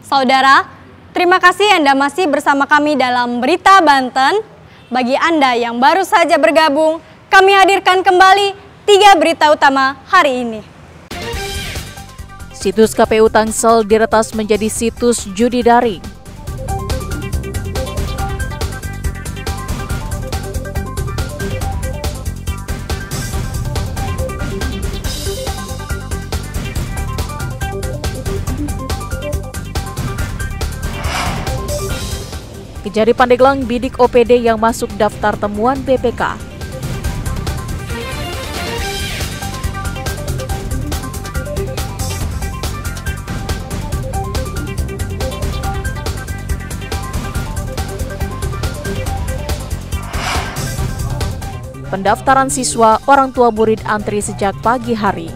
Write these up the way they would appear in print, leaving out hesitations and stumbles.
Saudara, terima kasih Anda masih bersama kami dalam Berita Banten. Bagi Anda yang baru saja bergabung, kami hadirkan kembali 3 berita utama hari ini. Situs KPU Tangsel diretas menjadi situs judi daring. Kejari Pandeglang bidik OPD yang masuk daftar temuan BPK. Pendaftaran siswa, orang tua murid antri sejak pagi hari.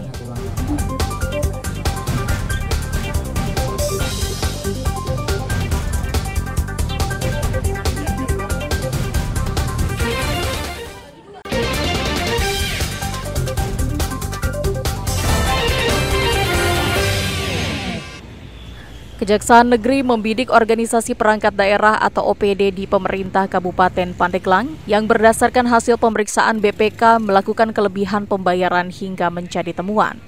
Kejaksaan Negeri membidik organisasi perangkat daerah atau OPD di pemerintah Kabupaten Pandeglang yang berdasarkan hasil pemeriksaan BPK melakukan kelebihan pembayaran hingga menjadi temuan.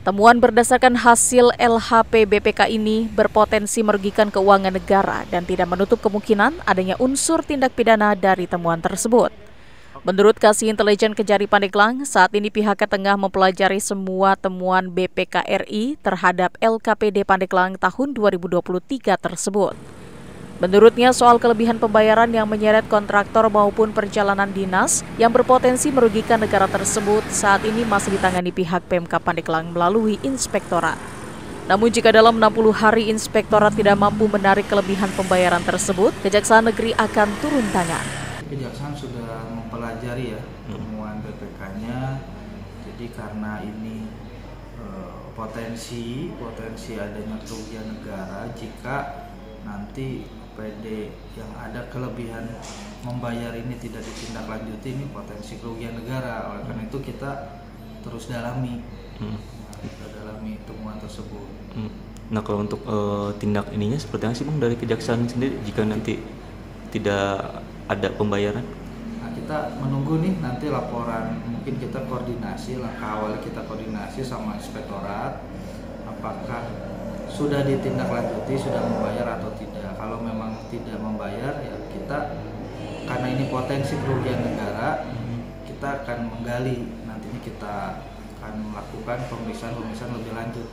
Temuan berdasarkan hasil LHP BPK ini berpotensi merugikan keuangan negara dan tidak menutup kemungkinan adanya unsur tindak pidana dari temuan tersebut. Menurut Kasih Intelijen Kejari Pandeglang, saat ini pihaknya tengah mempelajari semua temuan BPK RI terhadap LKPD Pandeglang tahun 2023 tersebut. Menurutnya, soal kelebihan pembayaran yang menyeret kontraktor maupun perjalanan dinas yang berpotensi merugikan negara tersebut saat ini masih ditangani pihak Pemkab Pandeglang melalui inspektorat. Namun jika dalam 60 hari inspektorat tidak mampu menarik kelebihan pembayaran tersebut, Kejaksaan Negeri akan turun tangan. Kejaksaan sudah mempelajari ya temuan BPK-nya, jadi karena ini potensi adanya kerugian negara jika nanti PD yang ada kelebihan membayar ini tidak ditindaklanjuti, ini potensi kerugian negara. Oleh karena itu kita terus dalami temuan tersebut. Nah, kalau untuk tindak ininya seperti apa sih Bang dari Kejaksaan sendiri jika nanti tidak ada pembayaran? Nah, kita menunggu nih nanti laporan, mungkin kita koordinasi, langkah awal kita koordinasi sama inspektorat apakah sudah ditindaklanjuti, sudah membayar atau tidak. Kalau memang tidak membayar ya kita, karena ini potensi kerugian negara, kita akan menggali, nantinya kita akan melakukan pemeriksaan lebih lanjut.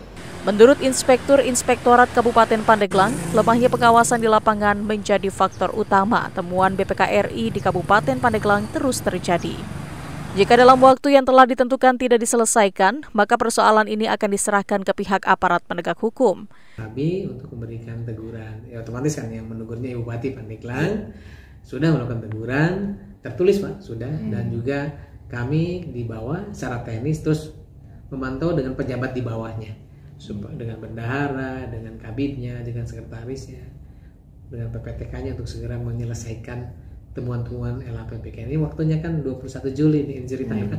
Menurut Inspektur Inspektorat Kabupaten Pandeglang, lemahnya pengawasan di lapangan menjadi faktor utama temuan BPK RI di Kabupaten Pandeglang terus terjadi. Jika dalam waktu yang telah ditentukan tidak diselesaikan, maka persoalan ini akan diserahkan ke pihak aparat penegak hukum. Kami untuk memberikan teguran, ya otomatis kan yang menegurnya Bupati Pandeglang sudah melakukan teguran, tertulis Pak, sudah, dan juga kami di bawah secara teknis terus memantau dengan pejabat di bawahnya. Dengan bendahara, dengan kabitnya, dengan sekretarisnya, dengan PPTK-nya untuk segera menyelesaikan temuan-temuan LHPBK. Ini waktunya kan 21 Juli nih injury time.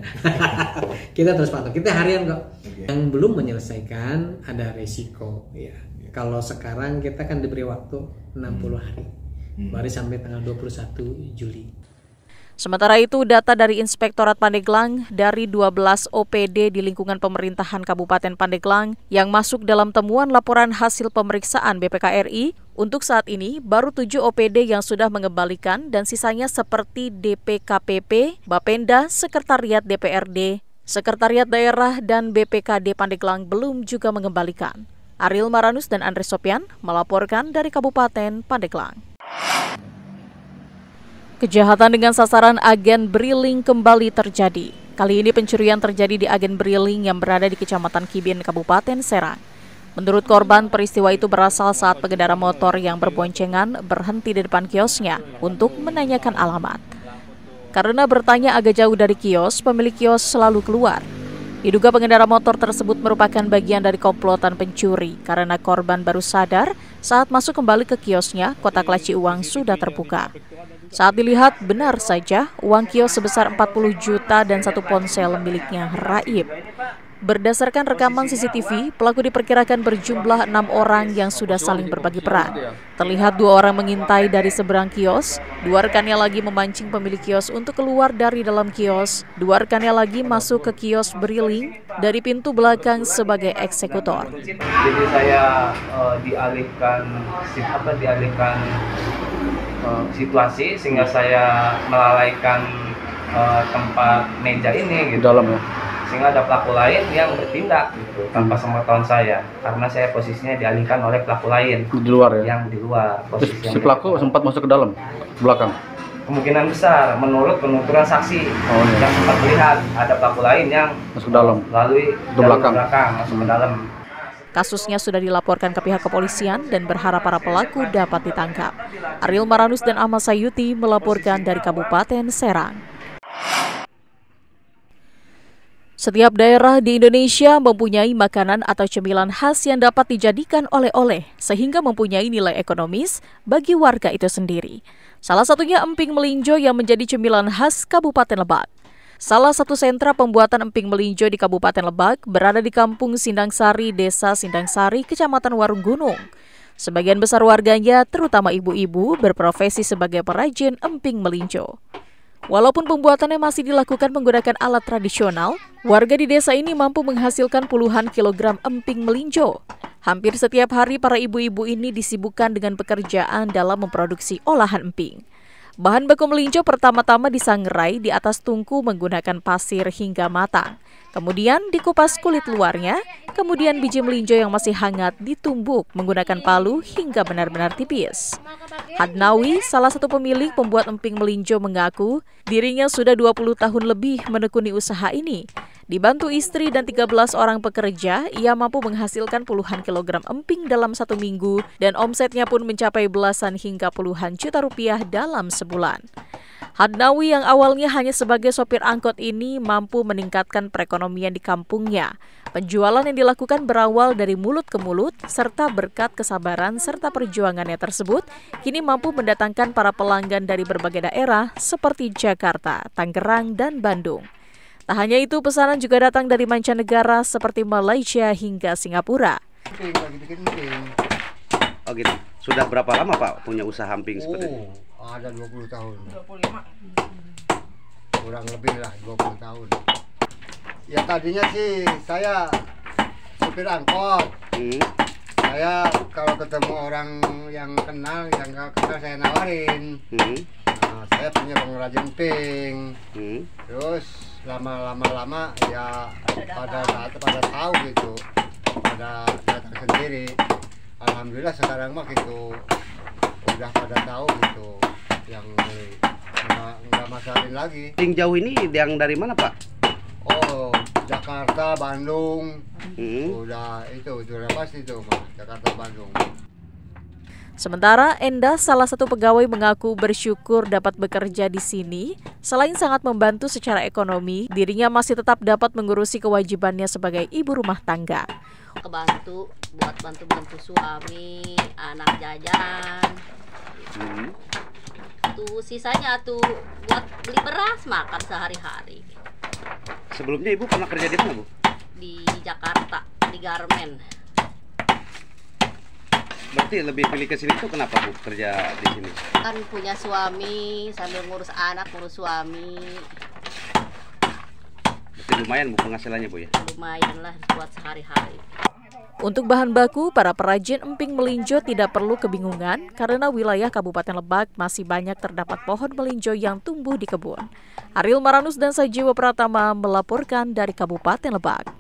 Kita terus pantau, kita harian kok. Yang belum menyelesaikan ada resiko ya. Kalau sekarang kita kan diberi waktu 60 hari. Baru sampai tanggal 21 Juli. Sementara itu, data dari Inspektorat Pandeglang dari 12 OPD di lingkungan pemerintahan Kabupaten Pandeglang yang masuk dalam temuan laporan hasil pemeriksaan BPK RI, untuk saat ini baru 7 OPD yang sudah mengembalikan dan sisanya seperti DPKPP, Bapenda, Sekretariat DPRD, Sekretariat Daerah, dan BPKD Pandeglang belum juga mengembalikan. Ariel Maranus dan Andres Sopian melaporkan dari Kabupaten Pandeglang. Kejahatan dengan sasaran agen Briling kembali terjadi. Kali ini pencurian terjadi di agen Briling yang berada di Kecamatan Kibin, Kabupaten Serang. Menurut korban, peristiwa itu berasal saat pengendara motor yang berboncengan berhenti di depan kiosnya untuk menanyakan alamat. Karena bertanya agak jauh dari kios, pemilik kios selalu keluar. Diduga pengendara motor tersebut merupakan bagian dari komplotan pencuri karena korban baru sadar saat masuk kembali ke kiosnya, kotak laci uang sudah terbuka. Saat dilihat, benar saja uang kios sebesar 40 juta dan 1 ponsel miliknya raib. Berdasarkan rekaman CCTV, pelaku diperkirakan berjumlah 6 orang yang sudah saling berbagi peran. Terlihat 2 orang mengintai dari seberang kios, 2 rekannya lagi memancing pemilik kios untuk keluar dari dalam kios, 2 rekannya lagi masuk ke kios Briling dari pintu belakang sebagai eksekutor. Jadi saya dialihkan situasi sehingga saya melalaikan tempat meja ini gitu. Dalam ya. Sehingga ada pelaku lain yang bertindak gitu, tanpa sepengetahuan saya, karena saya posisinya dialihkan oleh pelaku lain di luar ya? Yang di luar. Posisi si pelaku sempat masuk ke dalam belakang? Kemungkinan besar menurut penuturan saksi yang sempat melihat ada pelaku lain yang masuk ke dalam melalui belakang masuk ke dalam. Kasusnya sudah dilaporkan ke pihak kepolisian dan berharap para pelaku dapat ditangkap. Ariel Maranus dan Ahmad Sayuti melaporkan dari Kabupaten Serang. Setiap daerah di Indonesia mempunyai makanan atau cemilan khas yang dapat dijadikan oleh-oleh, sehingga mempunyai nilai ekonomis bagi warga itu sendiri. Salah satunya emping melinjo yang menjadi cemilan khas Kabupaten Lebak. Salah satu sentra pembuatan emping melinjo di Kabupaten Lebak berada di Kampung Sindangsari, Desa Sindangsari, Kecamatan Warung Gunung. Sebagian besar warganya, terutama ibu-ibu, berprofesi sebagai perajin emping melinjo. Walaupun pembuatannya masih dilakukan menggunakan alat tradisional, warga di desa ini mampu menghasilkan puluhan kilogram emping melinjo. Hampir setiap hari para ibu-ibu ini disibukkan dengan pekerjaan dalam memproduksi olahan emping. Bahan baku melinjo pertama-tama disangrai di atas tungku menggunakan pasir hingga matang. Kemudian dikupas kulit luarnya, kemudian biji melinjo yang masih hangat ditumbuk menggunakan palu hingga benar-benar tipis. Hadnawi, salah satu pemilik pembuat emping melinjo, mengaku dirinya sudah 20 tahun lebih menekuni usaha ini. Dibantu istri dan 13 orang pekerja, ia mampu menghasilkan puluhan kilogram emping dalam 1 minggu dan omsetnya pun mencapai belasan hingga puluhan juta rupiah dalam sebulan. Hadnawi yang awalnya hanya sebagai sopir angkot ini mampu meningkatkan perekonomian di kampungnya. Penjualan yang dilakukan berawal dari mulut ke mulut, serta berkat kesabaran serta perjuangannya tersebut, kini mampu mendatangkan para pelanggan dari berbagai daerah seperti Jakarta, Tangerang, dan Bandung. Tak hanya itu, pesanan juga datang dari mancanegara seperti Malaysia hingga Singapura. Oh gitu. Sudah berapa lama Pak punya usaha emping seperti ini? Ada 20 tahun. 25. Kurang lebih lah 20 tahun. Ya tadinya sih saya supir angkot. Saya kalau ketemu orang yang kenal, yang nggak kenal saya nawarin. Nah, saya punya pengrajin emping. Terus lama-lama ya pada tahu gitu, pada datang sendiri. Alhamdulillah sekarang mah gitu udah pada tahu gitu, yang nggak masalin lagi. Yang jauh ini yang dari mana Pak? Oh, Jakarta, Bandung. Udah pasti itu Pak, Jakarta, Bandung. Sementara Endah, salah satu pegawai, mengaku bersyukur dapat bekerja di sini. Selain sangat membantu secara ekonomi, dirinya masih tetap dapat mengurusi kewajibannya sebagai ibu rumah tangga. Kebantu buat bantu suami, anak jajan. Tuh sisanya tuh buat beli beras makan sehari-hari. Sebelumnya Ibu pernah kerja di mana Bu? Di Jakarta, di garmen. Berarti lebih pilih ke sini tuh kenapa Bu kerja di sini? Kan punya suami, sambil ngurus anak, ngurus suami. Berarti lumayan Bu penghasilannya Bu ya? Lumayan lah buat sehari-hari. Untuk bahan baku, para perajin emping melinjo tidak perlu kebingungan karena wilayah Kabupaten Lebak masih banyak terdapat pohon melinjo yang tumbuh di kebun. Ariel Maranus dan Sajiwa Pratama melaporkan dari Kabupaten Lebak.